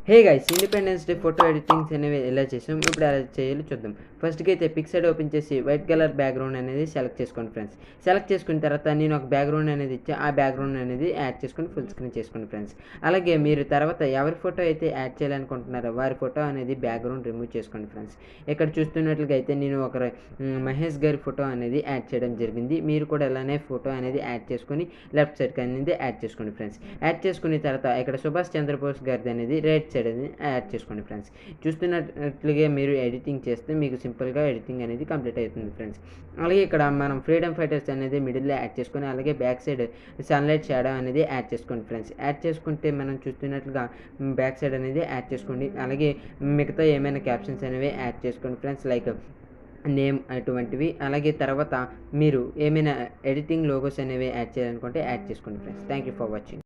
Hey guys, independence day photo editings అనేవి ఎలా చేసాం, ఇప్పుడు ఎలా చేయాలో చూద్దాం. ఫస్ట్కి అయితే పిక్సెడ్ ఓపెన్ చేసి వైట్ కలర్ బ్యాక్గ్రౌండ్ అనేది సెలెక్ట్ చేసుకోండి ఫ్రెండ్స్. సెలెక్ట్ చేసుకున్న తర్వాత నేను ఒక బ్యాక్గ్రౌండ్ అనేది ఇచ్చి ఆ బ్యాక్గ్రౌండ్ అనేది యాడ్ చేసుకొని ఫుల్ స్క్రీన్ చేసుకోండి ఫ్రెండ్స్. అలాగే మీరు తర్వాత ఎవరి ఫోటో అయితే యాడ్ చేయాలనుకుంటున్నారో వారి ఫోటో అనేది బ్యాక్గ్రౌండ్ రిమూవ్ చేసుకోండి ఫ్రెండ్స్. ఇక్కడ చూస్తున్నట్లుగా అయితే నేను ఒక మహేష్ గారి ఫోటో అనేది యాడ్ చేయడం జరిగింది. మీరు కూడా ఇలానే ఫోటో అనేది యాడ్ చేసుకొని లెఫ్ట్ సైడ్కి అనేది యాడ్ చేసుకోండి ఫ్రెండ్స్. యాడ్ చేసుకున్న తర్వాత ఇక్కడ సుభాష్ చంద్రబోస్ గారిది అనేది రైట్ సైడ్ అనేది యాడ్ చేసుకోండి ఫ్రెండ్స్. చూస్తున్నట్లుగా మీరు ఎడిటింగ్ చేస్తే మీకు సింపుల్గా ఎడిటింగ్ అనేది కంప్లీట్ అవుతుంది ఫ్రెండ్స్. అలాగే ఇక్కడ మనం ఫ్రీడమ్ ఫైటర్స్ అనేది మిడిల్లో యాడ్ చేసుకొని అలాగే బ్యాక్ సైడ్ సన్లైట్ షాడో అనేది యాడ్ చేసుకోండి ఫ్రెండ్స్. యాడ్ చేసుకుంటే మనం చూస్తున్నట్లుగా బ్యాక్ సైడ్ అనేది యాడ్ చేసుకోండి. అలాగే మిగతా ఏమైనా క్యాప్షన్స్ అనేవి యాడ్ చేసుకోండి ఫ్రెండ్స్, లైక్ నేమ్ అటువంటివి. అలాగే తర్వాత మీరు ఏమైనా ఎడిటింగ్ లోగోస్ అనేవి యాడ్ చేయాలనుకుంటే యాడ్ చేసుకోండి friends. Thank you for watching.